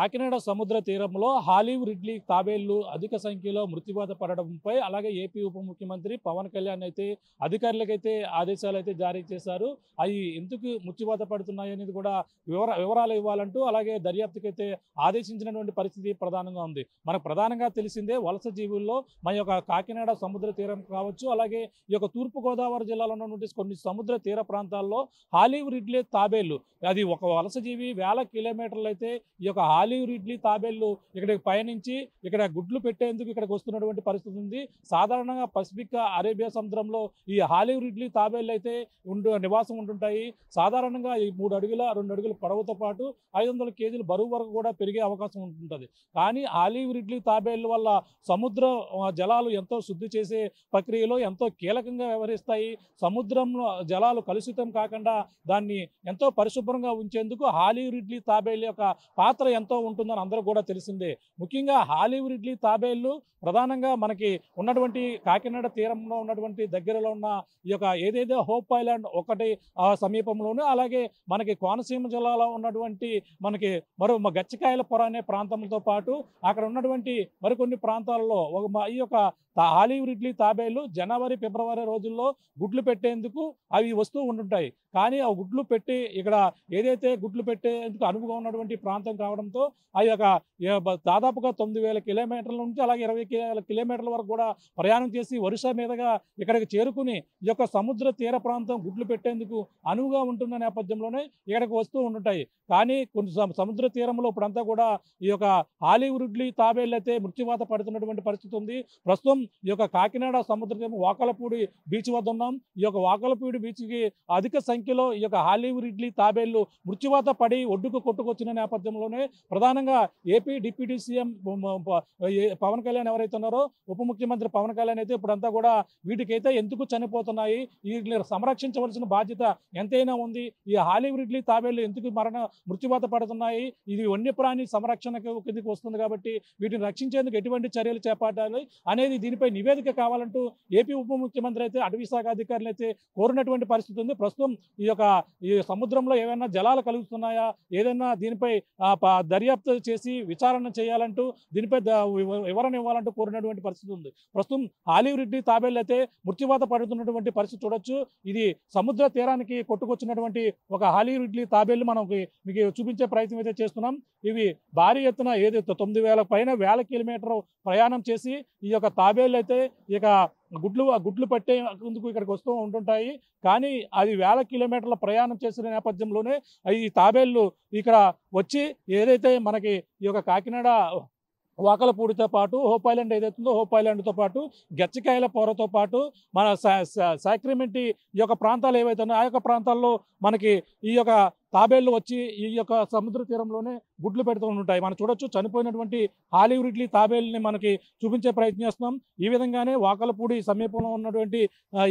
కాకినాడ సముద్ర తీరంలో హాలీవ్ రిడ్లీ తాబేళ్లు అధిక సంఖ్యలో మృత్యువాత పడడంపై అలాగే ఏపీ ఉప ముఖ్యమంత్రి పవన్ కళ్యాణ్ అయితే అధికారులకైతే ఆదేశాలు అయితే జారీ చేశారు. అవి ఎందుకు మృత్యువాత పడుతున్నాయి అనేది కూడా వివరాలు ఇవ్వాలంటూ అలాగే దర్యాప్తుకైతే ఆదేశించినటువంటి పరిస్థితి ప్రధానంగా ఉంది. మనకు ప్రధానంగా తెలిసిందే వలస జీవుల్లో మన యొక్క కాకినాడ సముద్ర తీరం కావచ్చు, అలాగే ఈ యొక్క తూర్పుగోదావరి జిల్లాలో ఉన్నటువంటి కొన్ని సముద్ర తీర ప్రాంతాల్లో హాలీవ్ రిడ్లీ తాబేళ్లు అది ఒక వలస జీవి వేల కిలోమీటర్లు అయితే ఈ యొక్క హాలీవ్ రిడ్లీ తాబేళ్లు ఇక్కడికి పయనించి ఇక్కడ గుడ్లు పెట్టేందుకు ఇక్కడికి వస్తున్నటువంటి పరిస్థితి ఉంది. సాధారణంగా పసిఫిక్ అరేబియా సముద్రంలో ఈ హాలీవ్ రిడ్లీ తాబేళ్లు అయితే నివాసం ఉంటుంటాయి. సాధారణంగా ఈ 3 అడుగుల 2 అడుగుల పొడవుతో పాటు 500 కేజీల బరువు వరకు కూడా పెరిగే అవకాశం ఉంటుంది. కానీ హాలీవ్ రిడ్లీ తాబేళ్ల వల్ల సముద్ర జలాలు ఎంతో శుద్ధి చేసే ప్రక్రియలో ఎంతో కీలకంగా వ్యవహరిస్తాయి. సముద్రంలో జలాలు కలుషితం కాకుండా దాన్ని ఎంతో పరిశుభ్రంగా ఉంచేందుకు హాలీవ్ రిడ్లీ తాబేళ్ల యొక్క పాత్ర ఎంతో ఉంటుందని అందరూ కూడా తెలిసిందే. ముఖ్యంగా హాలీవ్ రిడ్లీ తాబేళ్లు ప్రధానంగా మనకి ఉన్నటువంటి కాకినాడ తీరంలో ఉన్నటువంటి దగ్గరలో ఉన్న ఈ యొక్క ఏదైతే హోప్ ఐలాండ్ ఒకటి సమీపంలోనే, అలాగే మనకి కోనసీమ జిల్లాలో ఉన్నటువంటి మనకి గచ్చికాయల పొర అనే ప్రాంతంతో పాటు అక్కడ ఉన్నటువంటి మరికొన్ని ప్రాంతాల్లో ఈ యొక్క హాలీవ్ రిడ్లీ తాబేళ్లు జనవరి ఫిబ్రవరి రోజుల్లో గుడ్లు పెట్టేందుకు అవి వస్తూ ఉంటుంటాయి. కానీ ఆ గుడ్లు పెట్టి ఇక్కడ ఏదైతే గుడ్లు పెట్టేందుకు అనువుగా ఉన్నటువంటి ప్రాంతం కావడంతో ఆ యొక్క దాదాపుగా 9,000 కిలోమీటర్ల నుంచి అలాగే 20 కిలోమీటర్ల వరకు కూడా ప్రయాణం చేసి ఒరిస్సా మీదుగా ఇక్కడికి చేరుకుని ఈ యొక్క సముద్ర తీర ప్రాంతం గుడ్లు పెట్టేందుకు అనువుగా ఉంటున్న నేపథ్యంలోనే ఇక్కడికి వస్తూ ఉంటుంటాయి. కానీ కొన్ని సముద్ర తీరంలో ఇప్పుడంతా కూడా ఈ యొక్క హాలీవ్ రిడ్లీ తాబేళ్లు అయితే మృత్యువాత పడుతున్నటువంటి పరిస్థితి ఉంది. ప్రస్తుతం ఈ యొక్క కాకినాడ సముద్ర తీరం వాకలపూడి బీచ్ వద్ద ఉన్నాం. ఈ యొక్క వాకలపూడి బీచ్కి అధిక సంఖ్యలో ఈ యొక్క హాలీవ్ రిడ్లీ తాబేళ్లు మృత్యువాత పడి ఒడ్డుకు కొట్టుకొచ్చిన నేపథ్యంలోనే ప్రధానంగా AP deputy CM Pavan Kalyan ఎవరైతే ఉన్నారో ఉప ముఖ్యమంత్రి పవన్ కళ్యాణ్ అయితే ఇప్పుడంతా కూడా వీటికైతే ఎందుకు చనిపోతున్నాయి, వీటిని సంరక్షించవలసిన బాధ్యత ఎంతైనా ఉంది, ఈ హాలీవ్ రిడ్లీ తాబేళ్లు ఎందుకు మృత్యువాత పడుతున్నాయి, ఇది వన్యప్రాణి సంరక్షణకు కిందకి వస్తుంది కాబట్టి వీటిని రక్షించేందుకు ఎటువంటి చర్యలు చేపట్టాలి అనేది దీనిపై నివేదిక కావాలంటూ ఏపీ ఉప ముఖ్యమంత్రి అయితే అటవీ శాఖ అధికారులు అయితే కోరినటువంటి పరిస్థితి ఉంది. ప్రస్తుతం ఈ సముద్రంలో ఏమైనా జలాలు కలుగుతున్నాయా, ఏదైనా దీనిపై దర్యాప్తు చేసి విచారణ చేయాలంటూ దీనిపై వివరణ ఇవ్వాలంటూ కోరినటువంటి పరిస్థితి ఉంది. ప్రస్తుతం హాలీవ్ రిడ్లీ తాబేళ్లు అయితే మృత్యువాత పడుతున్నటువంటి పరిస్థితి చూడొచ్చు. ఇది సముద్ర తీరానికి కొట్టుకొచ్చినటువంటి ఒక హాలీవ్ రిడ్లీ తాబేళ్లు మనం మీకు చూపించే ప్రయత్నం అయితే చేస్తున్నాం. ఇవి భారీ ఎత్తున ఏదైతే 9,000 పైన వేల కిలోమీటర్ ప్రయాణం చేసి ఈ యొక్క తాబేళ్లు అయితే ఇక గుడ్లు పట్టేందుకు ఇక్కడికి వస్తూ ఉంటుంటాయి. కానీ అది వేల కిలోమీటర్ల ప్రయాణం చేసిన నేపథ్యంలోనే ఈ తాబేళ్లు ఇక్కడ వచ్చి ఏదైతే మనకి ఈ యొక్క కాకినాడ వాకలపూడితో పాటు హోప్ ఐలాండ్ ఏదైతే ఉందో హోప్ ఐలాండ్తో పాటు గచ్చికాయల పొరతో పాటు మన సాక్రిమెంటి ఈ యొక్క ప్రాంతాలు ఏవైతే ఉన్నాయో ఆ యొక్క ప్రాంతాల్లో మనకి ఈ యొక్క తాబేళ్లు వచ్చి ఈ యొక్క సముద్ర తీరంలోనే గుడ్లు పెడుతూ ఉంటాయి. మనం చూడొచ్చు చనిపోయినటువంటి హాలీవ్ రిడ్లీ తాబేళ్లని మనకి చూపించే ప్రయత్నం చేస్తున్నాం. ఈ విధంగానే వాకలపూడి సమీపంలో ఉన్నటువంటి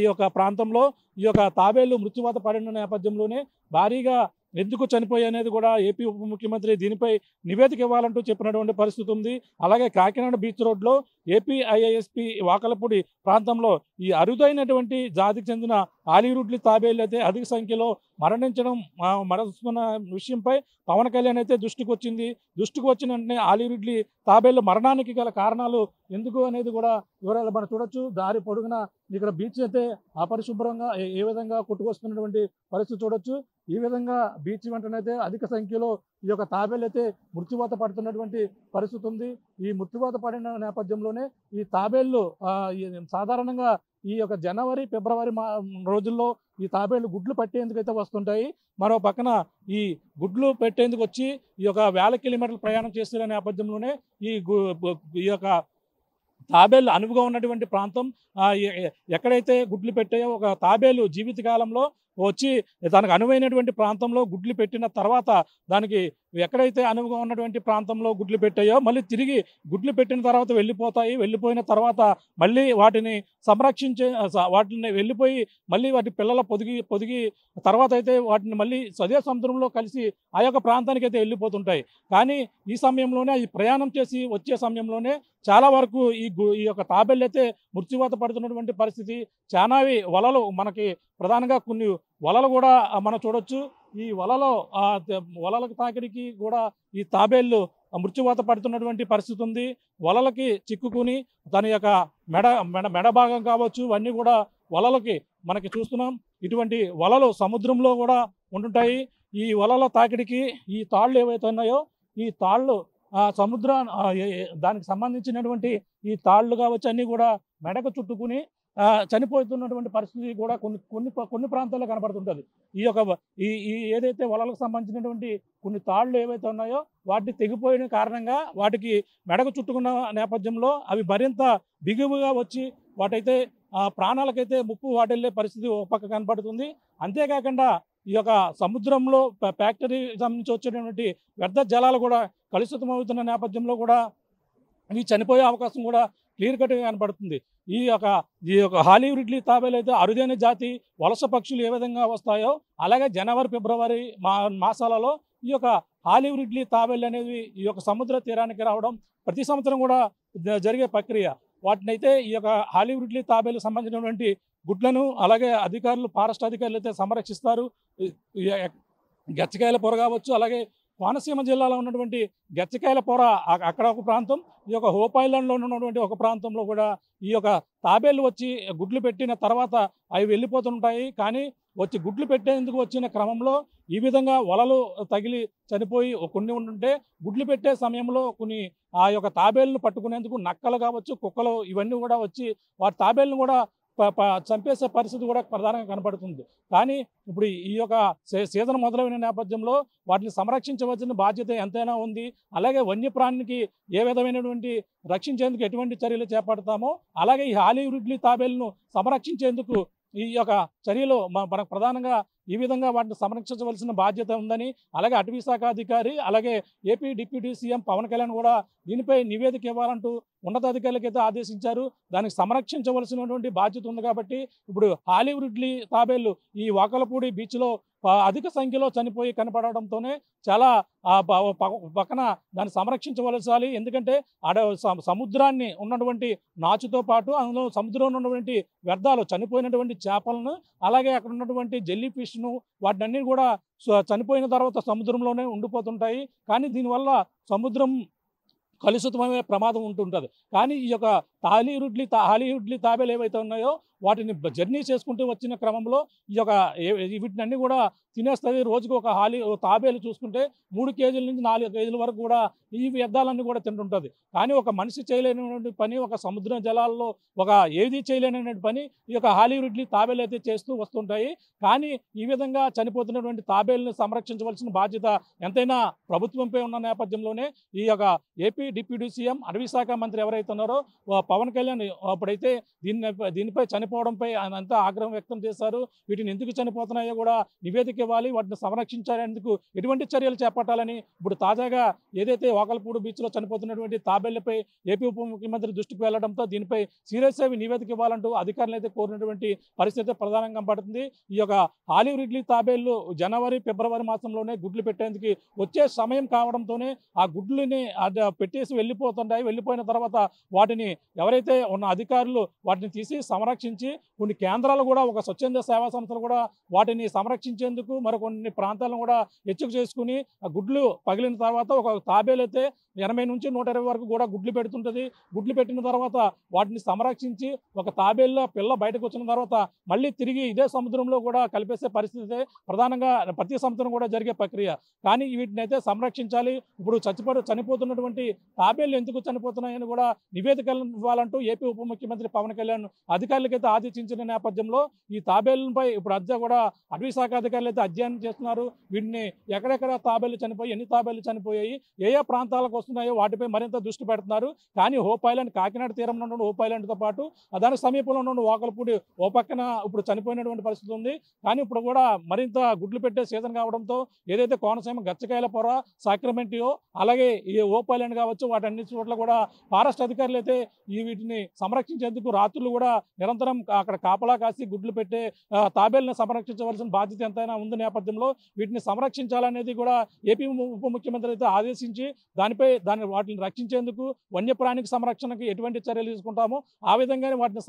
ఈ యొక్క ప్రాంతంలో ఈ యొక్క తాబేళ్లు మృత్యువాత పడిన నేపథ్యంలోనే భారీగా ఎందుకు చనిపోయి అనేది కూడా ఏపీ ఉప ముఖ్యమంత్రి దీనిపై నివేదిక ఇవ్వాలంటూ చెప్పినటువంటి పరిస్థితి ఉంది. అలాగే కాకినాడ బీచ్ రోడ్లో ఏపీ ఐఐఎస్పీ వాకలపూడి ప్రాంతంలో ఈ అరుదైనటువంటి జాతికి చెందిన హాలీవ్ రిడ్లీ తాబేళ్లు అయితే అధిక సంఖ్యలో మరణిస్తున్న విషయంపై పవన్ కళ్యాణ్ అయితే దృష్టికి వచ్చిన వెంటనే హాలీవ్ రిడ్లీ తాబేళ్ల మరణానికి గల కారణాలు ఎందుకు అనేది కూడా వివరాలు మనం చూడొచ్చు. దారి పొడుగున ఇక్కడ బీచ్ అయితే అపరిశుభ్రంగా ఏ విధంగా కొట్టుకొస్తున్నటువంటి పరిస్థితి చూడొచ్చు. ఈ విధంగా బీచ్ వెంటనైతే అధిక సంఖ్యలో ఈ యొక్క తాబేళ్లు అయితే మృత్యువాత పడుతున్నటువంటి పరిస్థితి ఉంది. ఈ మృత్యువాత పడిన నేపథ్యంలోనే ఈ తాబేళ్లు సాధారణంగా ఈ యొక్క జనవరి ఫిబ్రవరి రోజుల్లో ఈ తాబేళ్లు గుడ్లు పట్టేందుకు అయితే వస్తుంటాయి. మరో పక్కన ఈ గుడ్లు పెట్టేందుకు వచ్చి ఈ యొక్క వేల కిలోమీటర్లు ప్రయాణం చేస్తున్న నేపథ్యంలోనే ఈ యొక్క తాబేళ్లు అనువుగా ఉన్నటువంటి ప్రాంతం ఎక్కడైతే గుడ్లు పెట్టాయో ఒక తాబేలు జీవితకాలంలో వచ్చి తనకు అనువైనటువంటి ప్రాంతంలో గుడ్లు పెట్టిన తర్వాత దానికి ఎక్కడైతే అనువుగా ఉన్నటువంటి ప్రాంతంలో గుడ్లు పెట్టాయో మళ్ళీ తిరిగి గుడ్లు పెట్టిన తర్వాత వెళ్ళిపోయిన తర్వాత మళ్ళీ వాటిని వాటిని వెళ్ళిపోయి మళ్ళీ వాటి పిల్లల పొదిగి తర్వాత అయితే వాటిని మళ్ళీ అదే సముద్రంలో కలిసి ఆ యొక్క ప్రాంతానికి అయితే వెళ్ళిపోతుంటాయి. కానీ ఈ సమయంలోనే ఈ ప్రయాణం చేసి వచ్చే సమయంలోనే చాలా వరకు ఈ యొక్క తాబేళ్లు అయితే మృత్యువాత పడుతున్నటువంటి పరిస్థితి. చాలావి వలలు మనకి ప్రధానంగా కొన్ని వలలు కూడా మనం చూడొచ్చు. ఈ వలలకు తాకిడికి కూడా ఈ తాబేళ్లు మృత్యువాత పడుతున్నటువంటి పరిస్థితి ఉంది. వలలకి చిక్కుకుని తన యొక్క మెడ మెడ మెడ భాగం కావచ్చు, ఇవన్నీ కూడా వలలకి మనకి చూస్తున్నాం. ఇటువంటి వలలు సముద్రంలో కూడా ఉంటుంటాయి. ఈ వలల తాకిడికి ఈ తాళ్ళు ఏవైతే ఉన్నాయో ఈ తాళ్ళు సముద్ర దానికి సంబంధించినటువంటి ఈ తాళ్ళు కావచ్చు అన్నీ కూడా మెడకు చుట్టుకుని చనిపోతున్నటువంటి పరిస్థితి కూడా కొన్ని ప్రాంతాల్లో కనబడుతుంటుంది. ఈ యొక్క ఈ ఏదైతే వలలకు సంబంధించినటువంటి కొన్ని తాళ్ళు ఏవైతే ఉన్నాయో వాటిని తెగిపోయిన కారణంగా వాటికి మెడకు చుట్టుకున్న నేపథ్యంలో అవి మరింత బిగువుగా వచ్చి వాటైతే ప్రాణాలకైతే ముప్పు వాటిల్లే పరిస్థితి ఒక పక్క కనబడుతుంది. అంతేకాకుండా ఈ యొక్క సముద్రంలో ఫ్యాక్టరీ సంబంధించి వచ్చేటువంటి వ్యర్థ జలాలు కూడా కలుషితమవుతున్న నేపథ్యంలో కూడా ఇవి చనిపోయే అవకాశం కూడా క్లియర్ కట్గా కనబడుతుంది. ఈ యొక్క హాలీవుడ్ ఇడ్లీ తాబేలు అయితే అరుదైన జాతి వలస పక్షులు ఏ విధంగా వస్తాయో అలాగే జనవరి ఫిబ్రవరి మాసాలలో ఈ యొక్క హాలీవుడ్ ఇడ్లీ తాబేలు అనేవి ఈ యొక్క సముద్ర తీరానికి రావడం ప్రతి సంవత్సరం కూడా జరిగే ప్రక్రియ. వాటినైతే ఈ యొక్క హాలీవుడ్ ఇడ్లీ తాబేలకు సంబంధించినటువంటి గుడ్లను అలాగే అధికారులు ఫారెస్ట్ అధికారులు అయితే సంరక్షిస్తారు. గచ్చకాయల పొర కావచ్చు, అలాగే కోనసీమ జిల్లాలో ఉన్నటువంటి గచ్చకాయల పొర అక్కడ ఒక ప్రాంతం, ఈ యొక్క హోప్ ఐలాండ్లో ఉన్నటువంటి ఒక ప్రాంతంలో కూడా ఈ యొక్క తాబేళ్ళు వచ్చి గుడ్లు పెట్టిన తర్వాత అవి వెళ్ళిపోతుంటాయి. కానీ వచ్చి గుడ్లు పెట్టేందుకు వచ్చిన క్రమంలో ఈ విధంగా వలలు తగిలి చనిపోయి కొన్ని ఉంటుంటే గుడ్లు పెట్టే సమయంలో కొన్ని ఆ యొక్క తాబేళ్ళను పట్టుకునేందుకు నక్కలు కావచ్చు, కుక్కలు ఇవన్నీ కూడా వచ్చి వాటి తాబేళ్ళను కూడా చంపేసే పరిస్థితి కూడా ప్రధానంగా కనబడుతుంది. కానీ ఇప్పుడు ఈ యొక్క సీజన్ మొదలైన నేపథ్యంలో వాటిని సంరక్షించవలసిన బాధ్యత ఎంతైనా ఉంది. అలాగే వన్యప్రాణికి ఏ విధమైనటువంటి రక్షించేందుకు ఎటువంటి చర్యలు చేపడతామో అలాగే ఈ హాలీవుడ్ ఇడ్లీ తాబేలను సంరక్షించేందుకు ఈ యొక్క చర్యలు మనకు ప్రధానంగా ఈ విధంగా వాటిని సంరక్షించవలసిన బాధ్యత ఉందని అలాగే అటవీ శాఖ అధికారి అలాగే AP deputy CM Pavan Kalyan కూడా దీనిపై నివేదిక ఇవ్వాలంటూ ఉన్నతాధికారులకైతే ఆదేశించారు. దానికి సంరక్షించవలసినటువంటి బాధ్యత ఉంది కాబట్టి ఇప్పుడు హాలీవుడ్ ఇడ్లీ తాబేళ్లు ఈ వాకలపూడి బీచ్లో అధిక సంఖ్యలో చనిపోయి కనపడడంతోనే చాలా పక్కన దాన్ని సంరక్షించవలసాలి. ఎందుకంటే సముద్రాన్ని ఉన్నటువంటి నాచుతో పాటు అందులో సముద్రంలో ఉన్నటువంటి వ్యర్థాలు చనిపోయినటువంటి చేపలను అలాగే అక్కడ ఉన్నటువంటి జెల్లీ ఫిష్ను వాటిని కూడా చనిపోయిన తర్వాత సముద్రంలోనే ఉండిపోతుంటాయి. కానీ దీనివల్ల సముద్రం కలుషితమయ్యే ప్రమాదం ఉంటుంటుంది. కానీ ఈ యొక్క హాలీవుడ్ ఇడ్లీ తాబేలు ఏవైతే ఉన్నాయో వాటిని జర్నీ చేసుకుంటూ వచ్చిన క్రమంలో ఈ యొక్క వీటినన్నీ కూడా తినేస్తుంది. రోజుకు ఒక తాబేలు చూసుకుంటే 3 కేజీల నుంచి 4 కేజీల వరకు కూడా ఈ వ్యర్థాలన్నీ కూడా తింటుంటుంది. కానీ ఒక మనిషి చేయలేనటువంటి పని, ఒక సముద్ర జలాల్లో ఏది చేయలేనటువంటి పని ఈ యొక్క హాలీవుడ్ ఇడ్లీ తాబేలు అయితే చేస్తూ వస్తుంటాయి. కానీ ఈ విధంగా చనిపోతున్నటువంటి తాబేలను సంరక్షించవలసిన బాధ్యత ఎంతైనా ప్రభుత్వంపై ఉన్న నేపథ్యంలోనే ఈ యొక్క ఏపీ డిప్యూటీ సీఎం అటవీ శాఖ మంత్రి ఎవరైతే ఉన్నారో పవన్ కళ్యాణ్ అప్పుడైతే దీనిపై చనిపోవడంపై ఆయన అంతా ఆగ్రహం వ్యక్తం చేశారు. వీటిని ఎందుకు చనిపోతున్నాయో కూడా నివేదిక ఇవ్వాలి, వాటిని సంరక్షించేందుకు ఎటువంటి చర్యలు చేపట్టాలని ఇప్పుడు తాజాగా ఏదైతే వాకలపూడి బీచ్లో చనిపోతున్నటువంటి తాబేళ్లపై ఏపీ ఉప ముఖ్యమంత్రి దృష్టికి వెళ్లడంతో దీనిపై సీరియస్ అయ్యి నివేదిక ఇవ్వాలంటూ అధికారులు అయితే కోరినటువంటి పరిస్థితి ప్రధానంగా పడుతుంది. ఈ యొక్క హాలీవుడ్ ఇడ్లీ తాబేళ్లు జనవరి ఫిబ్రవరి మాసంలోనే గుడ్లు పెట్టేందుకు వచ్చే సమయం కావడంతోనే ఆ గుడ్లని పెట్టేసి వెళ్ళిపోతుంటాయి. వెళ్ళిపోయిన తర్వాత వాటిని ఎవరైతే ఉన్న అధికారులు వాటిని తీసి సంరక్షించి కొన్ని కేంద్రాలు కూడా ఒక స్వచ్ఛంద సేవా సంస్థలు కూడా వాటిని సంరక్షించేందుకు మరికొన్ని ప్రాంతాలను కూడా హెచ్చుకు చేసుకుని ఆ గుడ్లు పగిలిన తర్వాత ఒక తాబేలు అయితే 80 నుంచి 120 వరకు కూడా గుడ్లు పెడుతుంటుంది. గుడ్లు పెట్టిన తర్వాత వాటిని సంరక్షించి ఒక తాబేళ్ళ పిల్ల బయటకు వచ్చిన తర్వాత మళ్ళీ తిరిగి ఇదే సముద్రంలో కూడా కలిపేసే పరిస్థితి ప్రధానంగా ప్రతి సంవత్సరం కూడా జరిగే ప్రక్రియ. కానీ వీటిని అయితే సంరక్షించాలి. ఇప్పుడు చనిపోతున్నటువంటి తాబేళ్లు ఎందుకు చనిపోతున్నాయని కూడా నివేదికలు ఇవ్వాలంటూ ఏపీ ఉప ముఖ్యమంత్రి పవన్ కళ్యాణ్ అధికారులకైతే ఆదేశించిన నేపథ్యంలో ఈ తాబేళ్లపై ఇప్పుడు కూడా అటవీ శాఖ అధికారులు అయితే అధ్యయనం చేస్తున్నారు. వీటిని ఎక్కడెక్కడ తాబేళ్లు చనిపోయి ఎన్ని తాబేళ్లు చనిపోయాయి, ఏ ప్రాంతాలకు వస్తున్నాయో వాటిపై మరింత దృష్టి పెడుతున్నారు. కానీ హోప్ ఐలాండ్ కాకినాడ తీరంలో ఉన్న హోప్ ఐలాండ్తో పాటు దాని సమీపంలో ఉన్న వాకలపూడి ఓ పక్కన ఇప్పుడు చనిపోయినటువంటి పరిస్థితి ఉంది. కానీ ఇప్పుడు కూడా మరింత గుడ్లు పెట్టే సీజన్ కావడంతో ఏదైతే కోనసీమ గచ్చకాయల పొర, సాక్రమెంటో అలాగే ఈ హోప్ ఐలాండ్ కావచ్చు వాటన్ని చోట్ల కూడా ఫారెస్ట్ అధికారులు అయితే వీటిని సంరక్షించేందుకు రాత్రులు కూడా నిరంతరం నిరంతరం అక్కడ కాపలా కాసి గుడ్లు పెట్టే తాబేళ్లను సంరక్షించవలసిన బాధ్యత ఎంతైనా ఉంది నేపథ్యంలో వీటిని సంరక్షించాలనేది కూడా ఏపీ ఉప ముఖ్యమంత్రి అయితే ఆదేశించి వాటిని రక్షించేందుకు వన్యప్రాణిక సంరక్షణకి ఎటువంటి చర్యలు తీసుకుంటామో ఆ విధంగానే వాటిని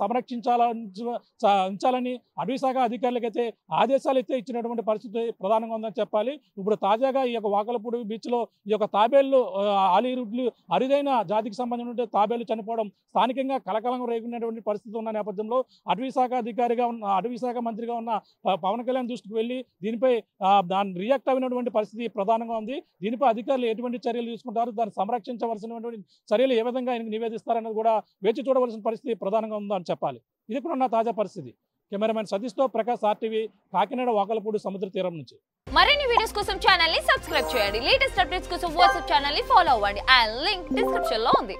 ఉంచాలని అటవీ శాఖ అధికారులకైతే ఆదేశాలు అయితే ఇచ్చినటువంటి పరిస్థితి ప్రధానంగా ఉందని చెప్పాలి. ఇప్పుడు తాజాగా ఈ యొక్క వాకలపూడి బీచ్లో ఈ యొక్క తాబేళ్లు ఆలీరుడ్లు అరుదైన జాతికి సంబంధించిన తాబేళ్లు చనిపోవడం స్థానికంగా కలకలం రేగినటువంటి పరిస్థితి ఉన్న నేపథ్యంలో అటవీ శాఖ మంత్రిగా ఉన్న పవన్ కళ్యాణ్ దృష్టికి వెళ్ళి దీనిపై దాన్ని రియాక్ట్ అయినటువంటి పరిస్థితి ప్రధానంగా ఉంది. దీనిపై అధికారులు ఎటువంటి చర్యలు తీసుకుంటారు, దాన్ని సంరక్షించవలసినటువంటి చర్యలు ఏ విధంగా ఆయనకు నివేదిస్తారన్నది కూడా వేచి చూడవలసిన పరిస్థితి ప్రధానంగా ఉందని చెప్పాలి. ఇది కూడా ఉన్న తాజా పరిస్థితి. కెమెరామెన్ సతీష్తో ప్రకాష్, RTV, కాకినాడ వాకలపూడి సముద్ర తీరం నుంచి. మరిన్ని వీడియోస్ కోసం ఛానల్ ని సబ్స్క్రైబ్ చేయండి. లేటెస్ట్ అప్డేట్స్ కోసం వాట్సాప్ ఛానల్ ని ఫాలో అవ్వండి. ఆ లింక్ డిస్క్రిప్షన్ లో ఉంది.